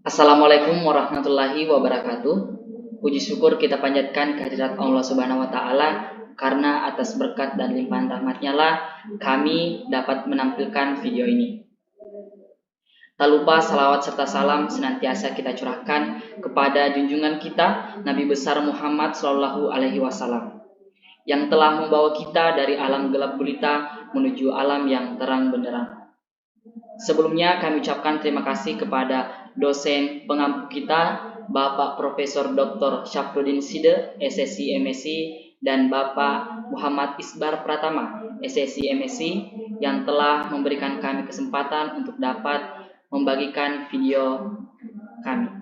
Assalamualaikum warahmatullahi wabarakatuh. Puji syukur kita panjatkan kehadirat Allah Subhanahu wa taala karena atas berkat dan limpahan rahmatnya lah kami dapat menampilkan video ini. Tak lupa salawat serta salam senantiasa kita curahkan kepada junjungan kita Nabi besar Muhammad Shallallahu Alaihi Wasallam yang telah membawa kita dari alam gelap gulita menuju alam yang terang benderang. Sebelumnya kami ucapkan terima kasih kepada dosen pengampu kita, Bapak Profesor Dr. Syafruddin Side, SSI MSI, dan Bapak Muhammad Isbar Pratama, SSI MSI, yang telah memberikan kami kesempatan untuk dapat membagikan video kami.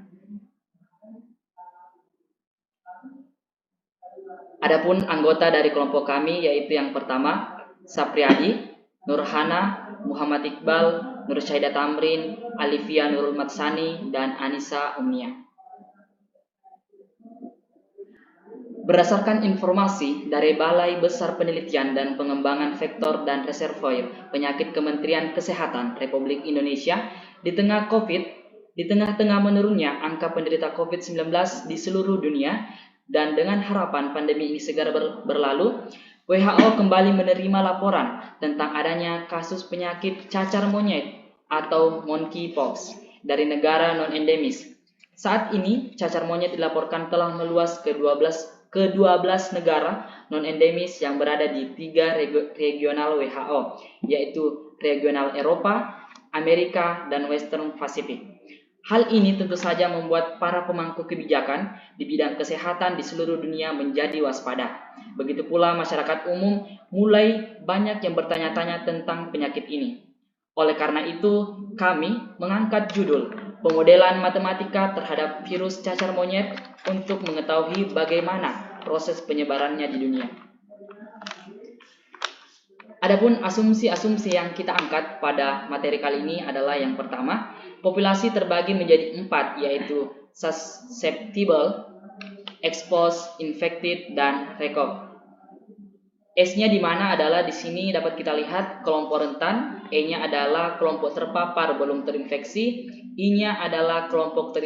Adapun anggota dari kelompok kami yaitu yang pertama, Sapriadi, Nurhana, Muhammad Iqbal, Nur Syahidah Tamrin, Alifia Nurul Matsani, dan Anissa Umnia. Berdasarkan informasi dari Balai Besar Penelitian dan Pengembangan Vektor dan Reservoir Penyakit Kementerian Kesehatan Republik Indonesia, di tengah-tengah menurunnya angka penderita COVID-19 di seluruh dunia, dan dengan harapan pandemi ini segera berlalu, WHO kembali menerima laporan tentang adanya kasus penyakit cacar monyet atau monkeypox dari negara non-endemis. Saat ini, cacar monyet dilaporkan telah meluas ke 12 negara non-endemis yang berada di 3 regional WHO, yaitu regional Eropa, Amerika, dan Western Pacific. Hal ini tentu saja membuat para pemangku kebijakan di bidang kesehatan di seluruh dunia menjadi waspada. Begitu pula masyarakat umum mulai banyak yang bertanya-tanya tentang penyakit ini. Oleh karena itu, kami mengangkat judul pemodelan matematika terhadap virus cacar monyet untuk mengetahui bagaimana proses penyebarannya di dunia. Adapun asumsi-asumsi yang kita angkat pada materi kali ini adalah yang pertama, populasi terbagi menjadi 4, yaitu susceptible, exposed, infected, dan recov. S-nya di mana adalah di sini dapat kita lihat kelompok rentan, E-nya adalah kelompok terpapar belum terinfeksi, I-nya adalah kelompok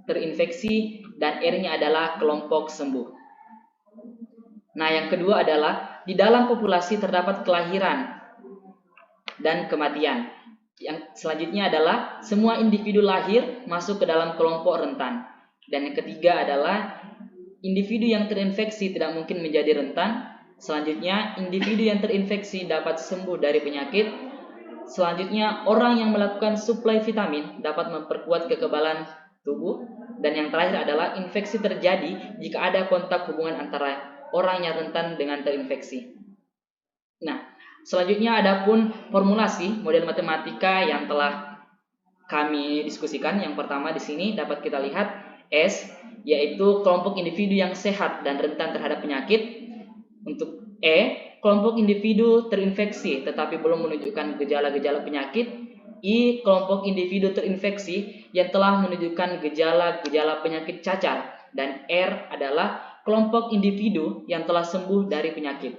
terinfeksi, dan R-nya adalah kelompok sembuh. Nah, yang kedua adalah di dalam populasi terdapat kelahiran dan kematian. Yang selanjutnya adalah semua individu lahir masuk ke dalam kelompok rentan. Dan yang ketiga adalah individu yang terinfeksi tidak mungkin menjadi rentan. Selanjutnya, individu yang terinfeksi dapat sembuh dari penyakit. Selanjutnya, orang yang melakukan suplai vitamin dapat memperkuat kekebalan tubuh. Dan yang terakhir adalah infeksi terjadi jika ada kontak hubungan antara orang yang rentan dengan terinfeksi. Nah, selanjutnya adapun formulasi model matematika yang telah kami diskusikan. Yang pertama di sini dapat kita lihat S, yaitu kelompok individu yang sehat dan rentan terhadap penyakit. Untuk E, kelompok individu terinfeksi tetapi belum menunjukkan gejala-gejala penyakit. I, kelompok individu terinfeksi yang telah menunjukkan gejala-gejala penyakit cacar. Dan R adalah kelompok individu yang telah sembuh dari penyakit.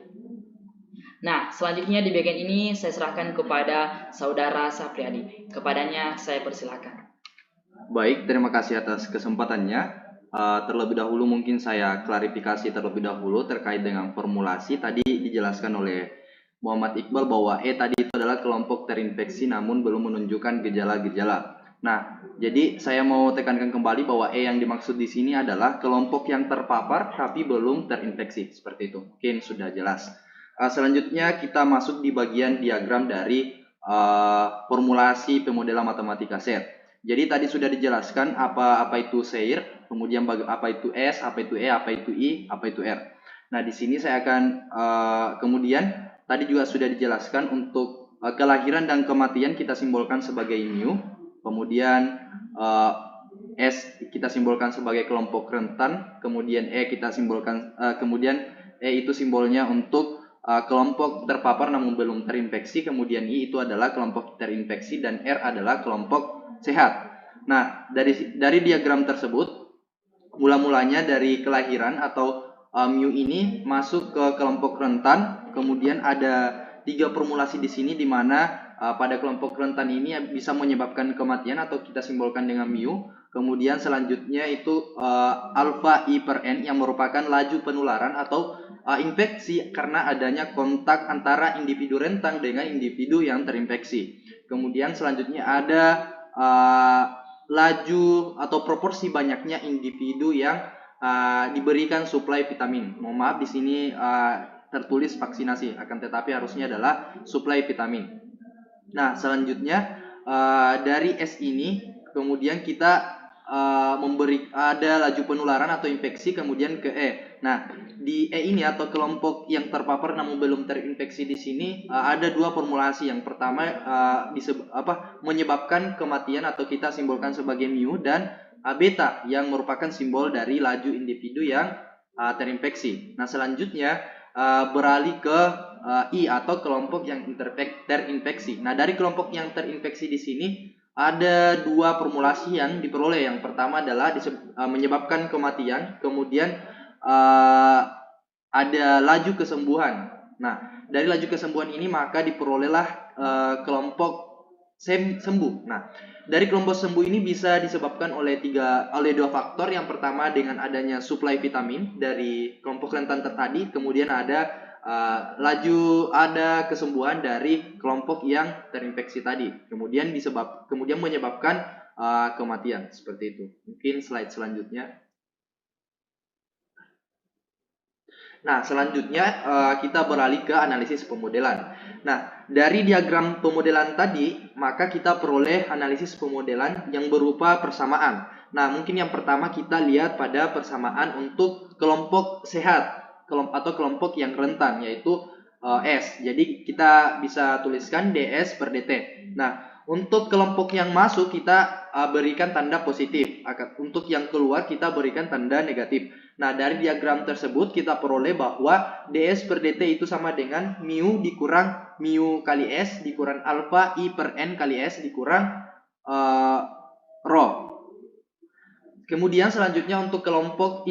Nah, selanjutnya di bagian ini saya serahkan kepada saudara Sapriadi. Kepadanya saya persilakan. Baik, terima kasih atas kesempatannya. Terlebih dahulu mungkin saya klarifikasi terlebih dahulu terkait dengan formulasi. Tadi dijelaskan oleh Muhammad Iqbal bahwa E tadi itu adalah kelompok terinfeksi namun belum menunjukkan gejala-gejala. Nah, jadi saya mau tekankan kembali bahwa E yang dimaksud di sini adalah kelompok yang terpapar tapi belum terinfeksi. Seperti itu. Mungkin sudah jelas. Selanjutnya kita masuk di bagian diagram dari formulasi pemodelan matematika set. Jadi tadi sudah dijelaskan apa itu SEIR, kemudian apa itu S, apa itu E, apa itu I, apa itu R. Nah, di sini saya akan kemudian tadi juga sudah dijelaskan untuk kelahiran dan kematian kita simbolkan sebagai mu, kemudian S kita simbolkan sebagai kelompok rentan, kemudian E kita simbolkan kemudian E itu simbolnya untuk kelompok terpapar namun belum terinfeksi, kemudian I itu adalah kelompok terinfeksi dan R adalah kelompok sehat. Nah, dari diagram tersebut mula-mulanya dari kelahiran atau mu ini masuk ke kelompok rentan, kemudian ada 3 formulasi di sini di mana pada kelompok rentan ini bisa menyebabkan kematian atau kita simbolkan dengan mu. Kemudian selanjutnya itu alfa I per N yang merupakan laju penularan atau infeksi karena adanya kontak antara individu rentan dengan individu yang terinfeksi. Kemudian selanjutnya ada laju atau proporsi banyaknya individu yang diberikan suplai vitamin. Mohon maaf di sini tertulis vaksinasi, akan tetapi harusnya adalah suplai vitamin. Nah, selanjutnya dari S ini kemudian kita memberi ada laju penularan atau infeksi kemudian ke E. Nah, di E ini atau kelompok yang terpapar namun belum terinfeksi di sini ada dua formulasi. Yang pertama menyebabkan kematian atau kita simbolkan sebagai mu, dan beta yang merupakan simbol dari laju individu yang terinfeksi. Nah, selanjutnya beralih ke I atau kelompok yang terinfeksi. Nah, dari kelompok yang terinfeksi di sini ada dua formulasi yang diperoleh. Yang pertama adalah menyebabkan kematian, kemudian ada laju kesembuhan. Nah, dari laju kesembuhan ini maka diperolehlah kelompok sembuh. Nah, dari kelompok sembuh ini bisa disebabkan oleh dua faktor. Yang pertama dengan adanya suplai vitamin dari kelompok rentan tadi, kemudian ada ada kesembuhan dari kelompok yang terinfeksi tadi, kemudian menyebabkan kematian, seperti itu. Mungkin slide selanjutnya. Nah, selanjutnya kita beralih ke analisis pemodelan. Nah, dari diagram pemodelan tadi, maka kita peroleh analisis pemodelan yang berupa persamaan. Nah, mungkin yang pertama kita lihat pada persamaan untuk kelompok sehat atau kelompok yang rentan, yaitu S. Jadi kita bisa tuliskan DS per DT. Nah, untuk kelompok yang masuk kita berikan tanda positif. Untuk yang keluar kita berikan tanda negatif. Nah, dari diagram tersebut kita peroleh bahwa DS per DT itu sama dengan mu dikurang mu kali S dikurang alfa I per N kali S dikurang rho. Kemudian selanjutnya untuk kelompok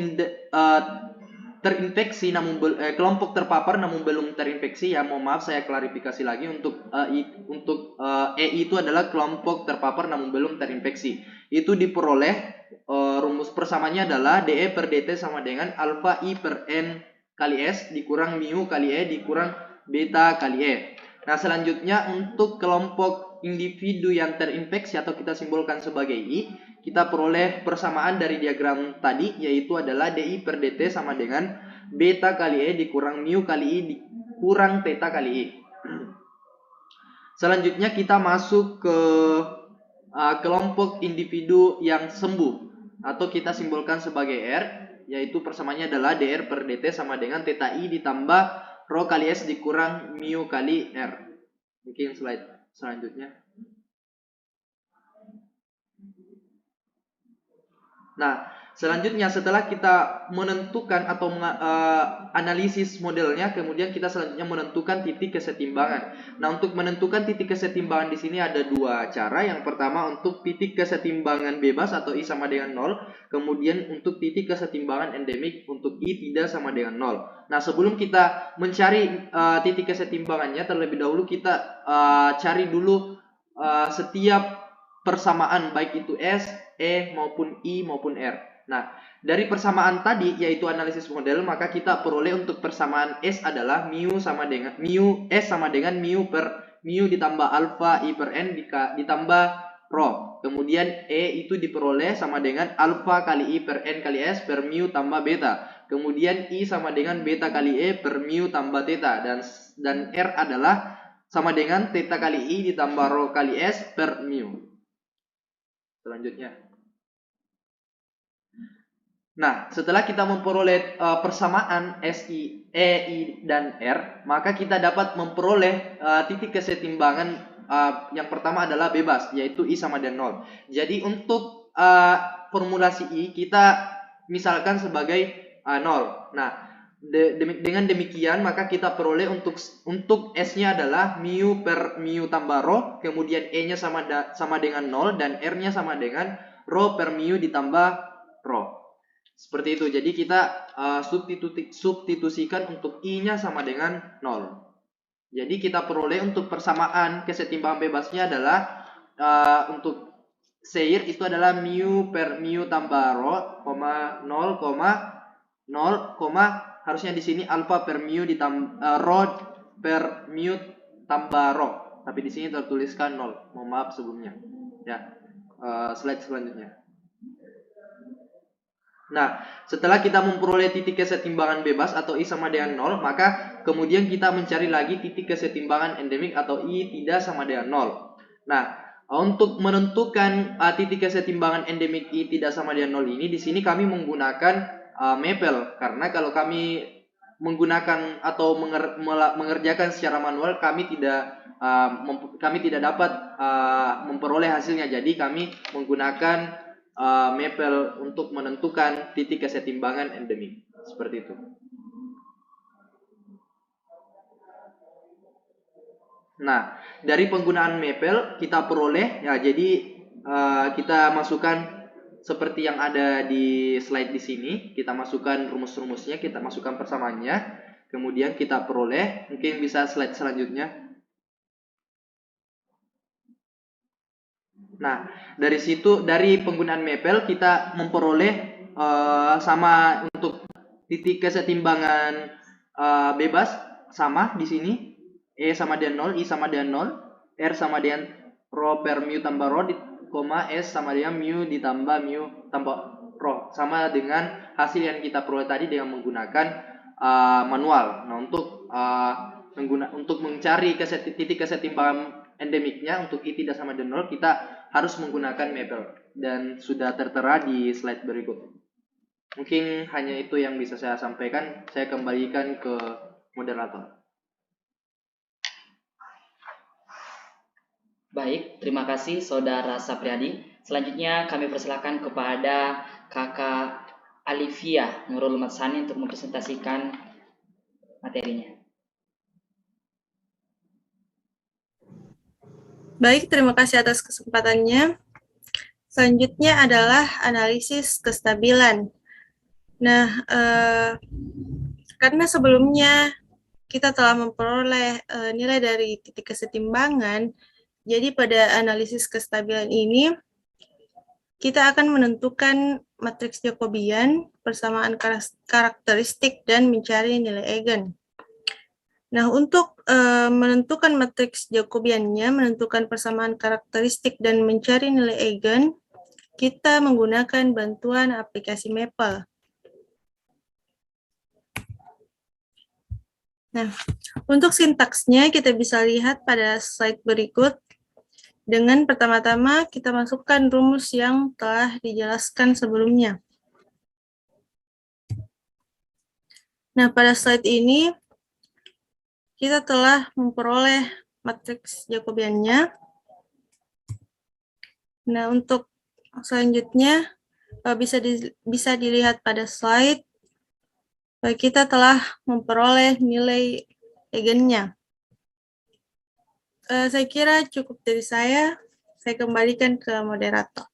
terinfeksi namun kelompok terpapar namun belum terinfeksi, ya mohon maaf saya klarifikasi lagi, untuk E itu adalah kelompok terpapar namun belum terinfeksi. Itu diperoleh rumus persamanya adalah DE per DT sama dengan alfa I per N kali S dikurang mu kali E dikurang beta kali E. Nah, selanjutnya untuk kelompok individu yang terinfeksi atau kita simbolkan sebagai I, kita peroleh persamaan dari diagram tadi, yaitu adalah DI per DT sama dengan beta kali E dikurang mu kali I dikurang theta kali I. Selanjutnya kita masuk ke kelompok individu yang sembuh atau kita simbolkan sebagai R, yaitu persamaannya adalah DR per DT sama dengan theta I ditambah rho kali S dikurang mu kali R. Mungkin slide selanjutnya. Nah, selanjutnya setelah kita menentukan atau analisis modelnya, kemudian kita selanjutnya menentukan titik kesetimbangan. Nah, untuk menentukan titik kesetimbangan di sini ada dua cara. Yang pertama untuk titik kesetimbangan bebas atau I sama dengan 0. Kemudian untuk titik kesetimbangan endemik untuk I tidak sama dengan 0. Nah, sebelum kita mencari titik kesetimbangannya, terlebih dahulu kita cari dulu setiap persamaan baik itu S, E maupun I maupun R. Nah, dari persamaan tadi yaitu analisis model, maka kita peroleh untuk persamaan S adalah mu S sama dengan mu per mu ditambah alfa I per N ditambah rho. Kemudian E itu diperoleh sama dengan alfa kali I per N kali S per mu tambah beta. Kemudian I sama dengan beta kali E per mu tambah theta, dan R adalah sama dengan theta kali I ditambah rho kali S per mu. Selanjutnya. Nah, setelah kita memperoleh persamaan SI, EI, dan R, maka kita dapat memperoleh titik kesetimbangan yang pertama adalah bebas, yaitu I sama dengan 0. Jadi untuk formulasi I kita misalkan sebagai 0. Nah, dengan demikian maka kita peroleh untuk S-nya adalah mu per mu tambah rho, kemudian E-nya sama dengan 0 dan R-nya sama dengan rho per mu ditambah rho. Seperti itu. Jadi kita substitusikan untuk I-nya sama dengan 0. Jadi kita peroleh untuk persamaan kesetimbangan bebasnya adalah untuk Seir itu adalah mu per mu tambah rho, 0, 0, harusnya di sini alfa per mu ditambah rho per mu tambah rho. Tapi di sini tertuliskan 0. Mohon maaf sebelumnya. Ya. Slide selanjutnya. Nah, setelah kita memperoleh titik kesetimbangan bebas atau I sama dengan 0, maka kemudian kita mencari lagi titik kesetimbangan endemik atau I tidak sama dengan 0. Nah, untuk menentukan titik kesetimbangan endemik I tidak sama dengan 0 ini, di sini kami menggunakan Maple. Karena kalau kami menggunakan atau mengerjakan secara manual, kami tidak dapat memperoleh hasilnya. Jadi kami menggunakan Maple untuk menentukan titik kesetimbangan endemik. Seperti itu. Nah, dari penggunaan Maple kita peroleh ya, jadi kita masukkan seperti yang ada di slide di sini, kita masukkan rumus-rumusnya, kita masukkan persamaannya, kemudian kita peroleh. Mungkin bisa slide selanjutnya. Nah, dari situ, dari penggunaan Maple kita memperoleh sama untuk titik kesetimbangan bebas sama di sini. E sama dengan 0, I sama dengan 0, R sama dengan rho per mu tambah rho, S sama dengan mu ditambah mu tambah rho. Sama dengan hasil yang kita peroleh tadi dengan menggunakan manual. Nah, untuk mencari titik kesetimbangan endemiknya untuk I tidak sama dengan 0, kita harus menggunakan Maple. Dan sudah tertera di slide berikut. Mungkin hanya itu yang bisa saya sampaikan. Saya kembalikan ke moderator. Baik, terima kasih Saudara Sapriadi. Selanjutnya kami persilakan kepada Kakak Alivia Nurul Matsani untuk mempresentasikan materinya. Baik, terima kasih atas kesempatannya. Selanjutnya adalah analisis kestabilan. Nah, karena sebelumnya kita telah memperoleh nilai dari titik kesetimbangan, jadi pada analisis kestabilan ini, kita akan menentukan matriks Jacobian, persamaan karakteristik, dan mencari nilai eigen. Nah, untuk menentukan matriks Jacobiannya, menentukan persamaan karakteristik, dan mencari nilai eigen, kita menggunakan bantuan aplikasi Maple. Nah, untuk sintaksnya kita bisa lihat pada slide berikut. Dengan pertama-tama kita masukkan rumus yang telah dijelaskan sebelumnya. Nah, pada slide ini kita telah memperoleh matriks Jacobiannya. Nah, untuk selanjutnya bisa dilihat pada slide kita telah memperoleh nilai eigennya. Saya kira cukup dari saya kembalikan ke moderator.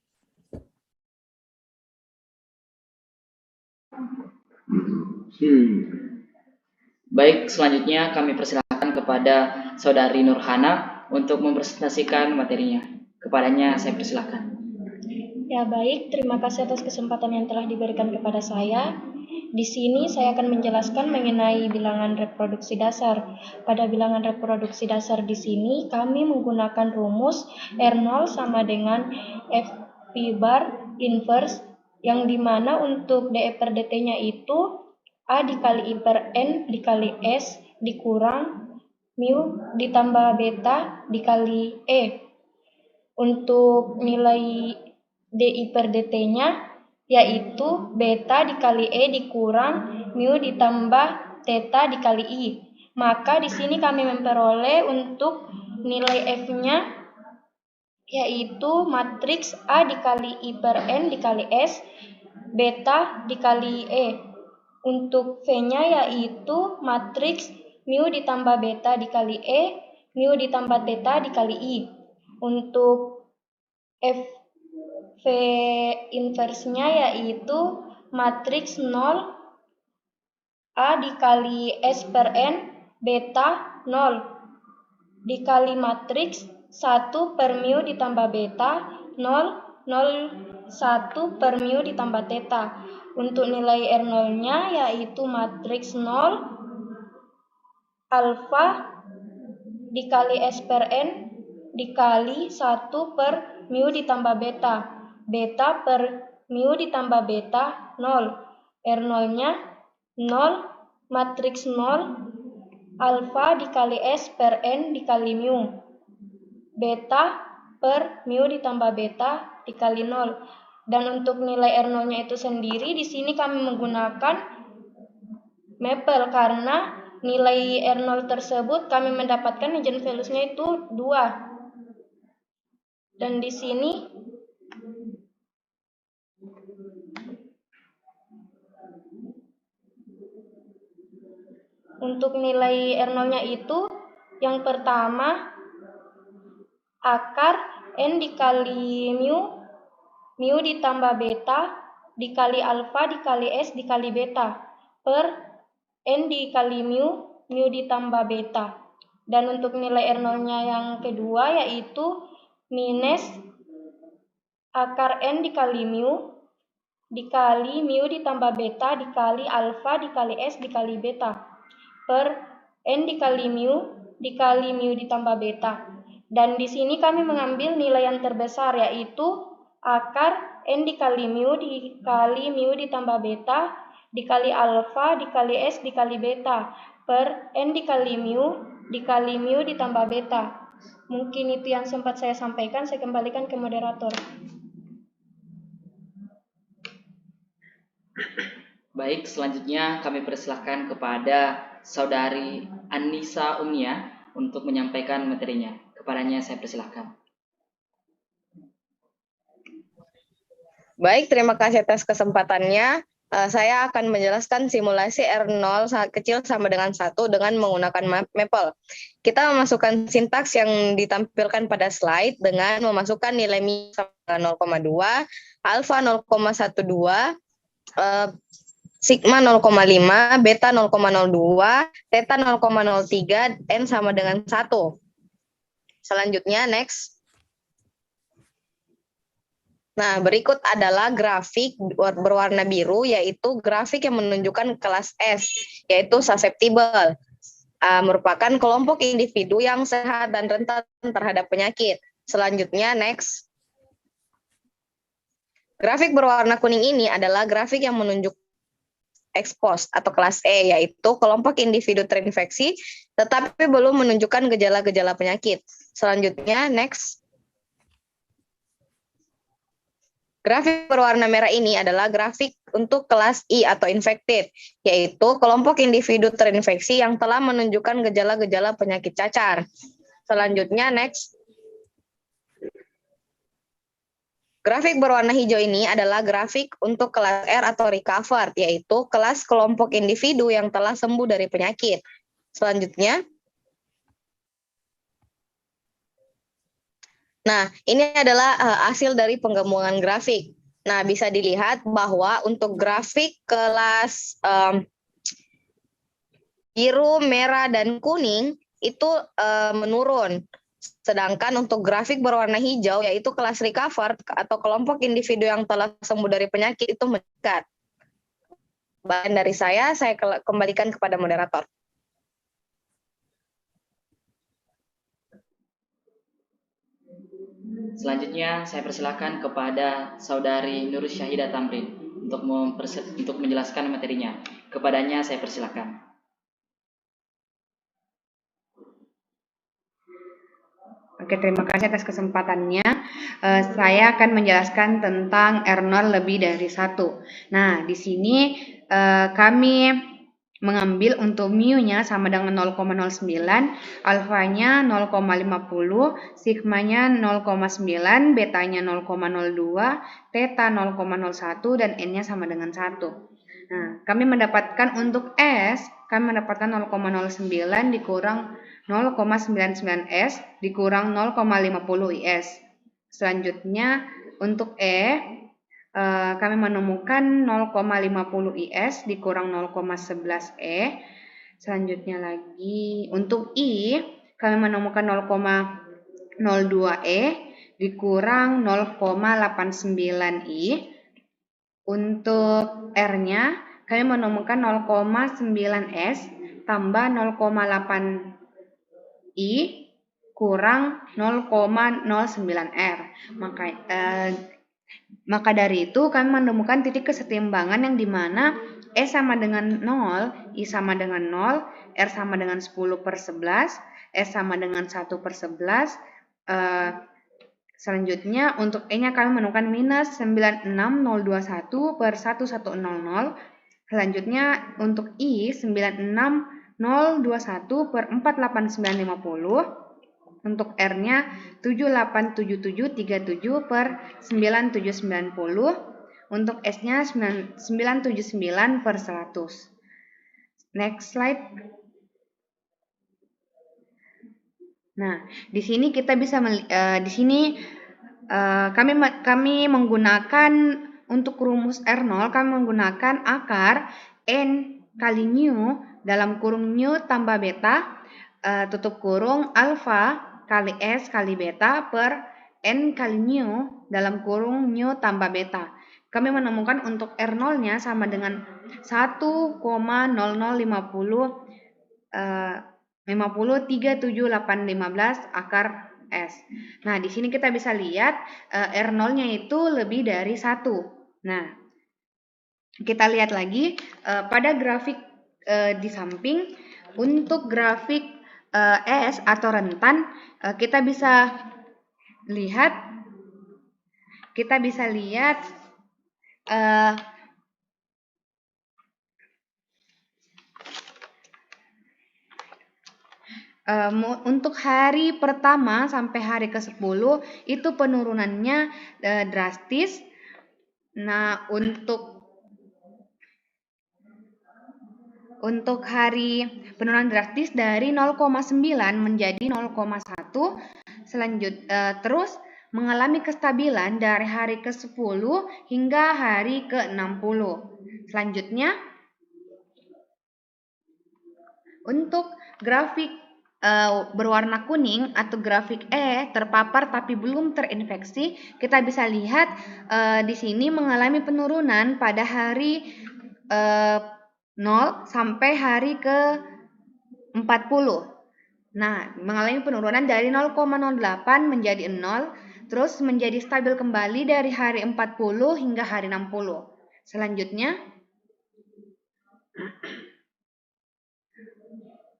Baik, selanjutnya kami persilakan kepada Saudari Nurhana untuk mempresentasikan materinya. Kepadanya saya persilakan. Ya baik, terima kasih atas kesempatan yang telah diberikan kepada saya. Di sini saya akan menjelaskan mengenai bilangan reproduksi dasar. Pada bilangan reproduksi dasar di sini kami menggunakan rumus R0 sama dengan FP bar inverse, yang dimana untuk DE per DT-nya itu A dikali I per N dikali S dikurang mu ditambah beta dikali E. Untuk nilai DI per DT-nya yaitu beta dikali E dikurang mu ditambah theta dikali I. Maka di sini kami memperoleh untuk nilai F-nya yaitu matriks A dikali I per N dikali S beta dikali E. Untuk V-nya yaitu matriks mu ditambah beta dikali E mu ditambah theta dikali I. Untuk V inverse-nya yaitu matriks 0 A dikali S per N beta 0 dikali matriks 1 per mu ditambah beta 0, 0, 1 per mu ditambah theta. Untuk nilai R0-nya yaitu matriks 0 alfa dikali S per N dikali 1 per mu ditambah beta. Beta per mu ditambah beta 0. R0-nya 0 matriks 0 alfa dikali S per N dikali mu. Beta per mu ditambah beta dikali 0. Dan untuk nilai R0-nya itu sendiri, di sini kami menggunakan Maple karena nilai R0 tersebut kami mendapatkan eigenvalues-nya itu 2. Dan di sini untuk nilai R0-nya itu yang pertama akar N dikali mu ditambah beta dikali alfa dikali S dikali beta per N dikali mu ditambah beta. Dan untuk nilai R0-nya yang kedua yaitu minus akar N dikali mu ditambah beta dikali alfa dikali S dikali beta per N dikali mu ditambah beta. Dan di sini kami mengambil nilai yang terbesar yaitu akar N dikali mu ditambah beta dikali alfa dikali S dikali beta per N dikali mu ditambah beta. Mungkin itu yang sempat saya sampaikan, saya kembalikan ke moderator. Baik, selanjutnya kami persilahkan kepada Saudari Anissa Umnia untuk menyampaikan materinya. Kepadanya saya persilahkan. Baik, terima kasih atas kesempatannya. Saya akan menjelaskan simulasi R0 sangat kecil sama dengan 1 dengan menggunakan Maple. Kita memasukkan sintaks yang ditampilkan pada slide dengan memasukkan nilai mu sama dengan 0,2, alfa 0,12, sigma 0,5, beta 0,02, theta 0,03, n sama dengan 1. Selanjutnya, next. Nah, berikut adalah grafik berwarna biru, yaitu grafik yang menunjukkan kelas S, yaitu susceptible, merupakan kelompok individu yang sehat dan rentan terhadap penyakit. Selanjutnya, next. Grafik berwarna kuning ini adalah grafik yang menunjuk exposed atau kelas E, yaitu kelompok individu terinfeksi, tetapi belum menunjukkan gejala-gejala penyakit. Selanjutnya, next. Grafik berwarna merah ini adalah grafik untuk kelas I atau infected, yaitu kelompok individu terinfeksi yang telah menunjukkan gejala-gejala penyakit cacar. Selanjutnya, next. Grafik berwarna hijau ini adalah grafik untuk kelas R atau recovered, yaitu kelas kelompok individu yang telah sembuh dari penyakit. Selanjutnya. Nah, ini adalah hasil dari penggabungan grafik. Nah, bisa dilihat bahwa untuk grafik kelas biru, merah, dan kuning itu menurun. Sedangkan untuk grafik berwarna hijau, yaitu kelas recovered atau kelompok individu yang telah sembuh dari penyakit itu meningkat. Bahan dari saya kembalikan kepada moderator. Selanjutnya saya persilakan kepada Saudari Nur Syahidah Tamrin untuk menjelaskan materinya. Kepadanya saya persilakan. Oke, terima kasih atas kesempatannya. Saya akan menjelaskan tentang R0 lebih dari 1. Nah, di sini kami mengambil untuk mu-nya sama dengan 0,09, alfanya 0,50, sigmanya 0,9, betanya 0,02, theta 0,01, dan n-nya sama dengan 1. Nah, kami mendapatkan untuk S, kami mendapatkan 0,09 dikurang 0,99 S dikurang 0,50 IS. Selanjutnya untuk E, kami menemukan 0,50 IS dikurang 0,11 E. Selanjutnya lagi untuk I, kami menemukan 0,02E dikurang 0,89I. Untuk R-nya, kami menemukan 0,9S tambah 0,8I kurang 0,09R. Maka dari itu kami menemukan titik kesetimbangan yang dimana E sama dengan 0, I sama dengan 0, R sama dengan 10/11, S sama dengan 1/11. Selanjutnya untuk E-nya kami menemukan minus 96021/1100. Selanjutnya untuk I 96021/48950. Untuk R-nya 787737/9790. Untuk S-nya 979/100. Next slide. Nah, di sini kita bisa kami menggunakan untuk rumus R0 kami menggunakan akar N kali nu dalam kurung nu tambah beta tutup kurung alfa kali S kali beta per N kali nu dalam kurung nu tambah beta. Kami menemukan untuk R0-nya sama dengan 1,005037,815 akar S. Nah, di sini kita bisa lihat R0-nya itu lebih dari 1. Nah, kita lihat lagi pada grafik di samping. Untuk grafik S atau rentan, kita bisa lihat untuk hari pertama sampai hari ke-10 itu penurunannya drastis. Nah, untuk hari penurunan drastis dari 0,9 menjadi 0,1. Terus mengalami kestabilan dari hari ke-10 hingga hari ke-60. Selanjutnya untuk grafik berwarna kuning atau grafik E terpapar tapi belum terinfeksi, kita bisa lihat di sini mengalami penurunan pada hari 0 sampai hari ke-40. Nah, mengalami penurunan dari 0,08 menjadi 0, terus menjadi stabil kembali dari hari 40 hingga hari 60. Selanjutnya,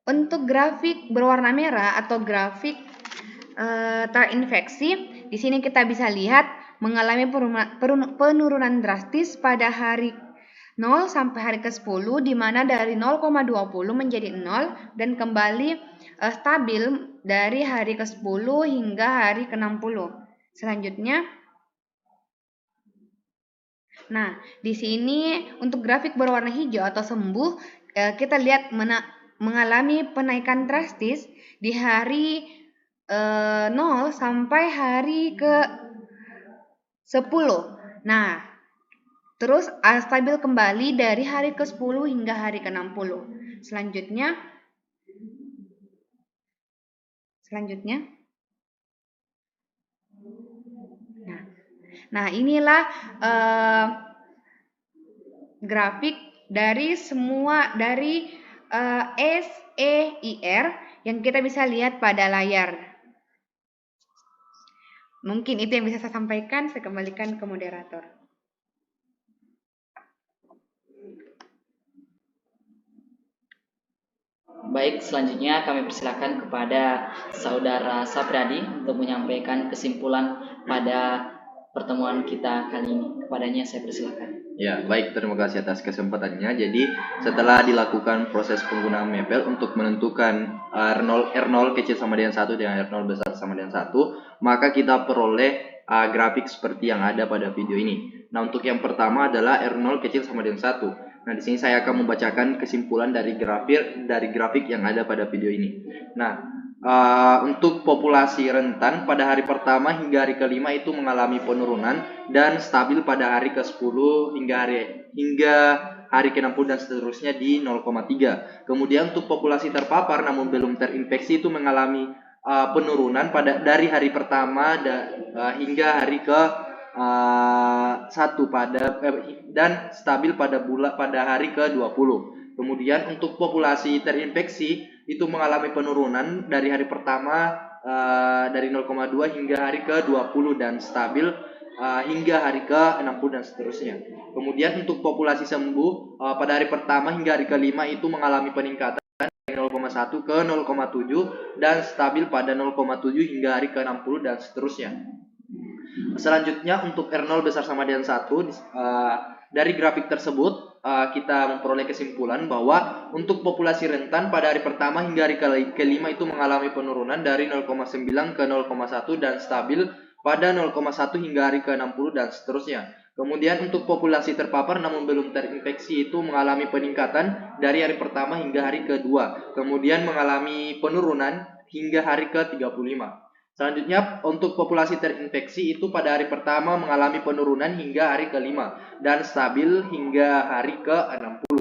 untuk grafik berwarna merah atau grafik terinfeksi, di sini kita bisa lihat mengalami penurunan drastis pada hari 0 sampai hari ke-10, di mana dari 0,20 menjadi 0 dan kembali stabil dari hari ke-10 hingga hari ke-60. Selanjutnya, nah, di sini untuk grafik berwarna hijau atau sembuh, kita lihat mengalami penaikan drastis di hari 0 sampai hari ke-10. Nah, terus stabil kembali dari hari ke-10 hingga hari ke-60. Selanjutnya. Nah, inilah grafik dari SEIR yang kita bisa lihat pada layar. Mungkin itu yang bisa saya sampaikan. Saya kembalikan ke moderator. Baik, selanjutnya kami persilakan kepada Saudara Sapriyadi untuk menyampaikan kesimpulan pada pertemuan kita kali ini. Kepadanya saya persilakan. Ya, baik, terima kasih atas kesempatannya. Jadi, setelah dilakukan proses penggunaan mapel untuk menentukan R0 kecil sama dengan 1 dan R0 besar sama dengan 1, maka kita peroleh grafik seperti yang ada pada video ini. Nah, untuk yang pertama adalah R0 kecil sama dengan 1. Nah, di sini saya akan membacakan kesimpulan dari grafik yang ada pada video ini. Nah, Untuk populasi rentan pada hari pertama hingga hari kelima itu mengalami penurunan dan stabil pada hari ke-10 hingga hari ke-60 dan seterusnya di 0,3. Kemudian untuk populasi terpapar namun belum terinfeksi itu mengalami penurunan dari hari pertama hingga hari ke 1 dan stabil pada hari ke-20. Kemudian untuk populasi terinfeksi itu mengalami penurunan dari hari pertama dari 0,2 hingga hari ke-20 dan stabil hingga hari ke-60 dan seterusnya. Kemudian untuk populasi sembuh pada hari pertama hingga hari kelima itu mengalami peningkatan dari 0,1 ke 0,7 dan stabil pada 0,7 hingga hari ke-60 dan seterusnya. Selanjutnya untuk R0 besar sama dengan 1 dari grafik tersebut kita memperoleh kesimpulan bahwa untuk populasi rentan pada hari pertama hingga hari kelima itu mengalami penurunan dari 0,9 ke 0,1 dan stabil pada 0,1 hingga hari ke-60 dan seterusnya. Kemudian untuk populasi terpapar namun belum terinfeksi itu mengalami peningkatan dari hari pertama hingga hari kedua. Kemudian mengalami penurunan hingga hari ke-35. Selanjutnya untuk populasi terinfeksi itu pada hari pertama mengalami penurunan hingga hari kelima dan stabil hingga hari ke-60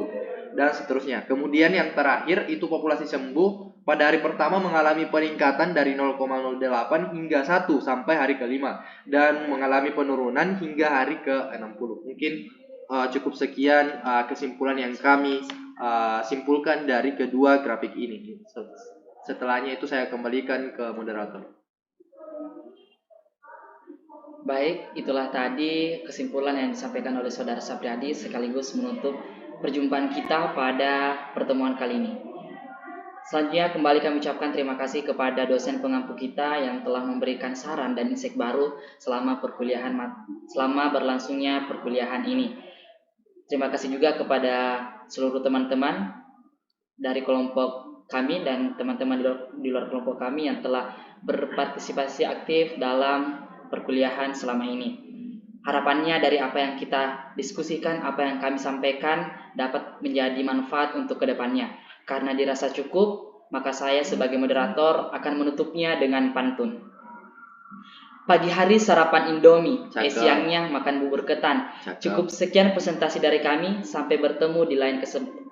dan seterusnya. Kemudian yang terakhir itu populasi sembuh pada hari pertama mengalami peningkatan dari 0,08 hingga 1 sampai hari kelima dan mengalami penurunan hingga hari ke-60. Mungkin cukup sekian kesimpulan yang kami simpulkan dari kedua grafik ini. Setelahnya itu saya kembalikan ke moderator. Baik, itulah tadi kesimpulan yang disampaikan oleh Saudara Sapriadi sekaligus menutup perjumpaan kita pada pertemuan kali ini. Selanjutnya kembali kami ucapkan terima kasih kepada dosen pengampu kita yang telah memberikan saran dan insight baru selama berlangsungnya perkuliahan ini. Terima kasih juga kepada seluruh teman-teman dari kelompok kami dan teman-teman di luar kelompok kami yang telah berpartisipasi aktif dalam perkuliahan selama ini. Harapannya dari apa yang kita diskusikan, apa yang kami sampaikan dapat menjadi manfaat untuk kedepannya. Karena dirasa cukup, maka saya sebagai moderator akan menutupnya dengan pantun. Pagi hari sarapan Indomie, siangnya makan bubur ketan. Cukup sekian presentasi dari kami, sampai bertemu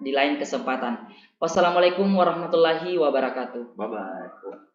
di lain kesempatan. Wassalamualaikum warahmatullahi wabarakatuh. Bye-bye.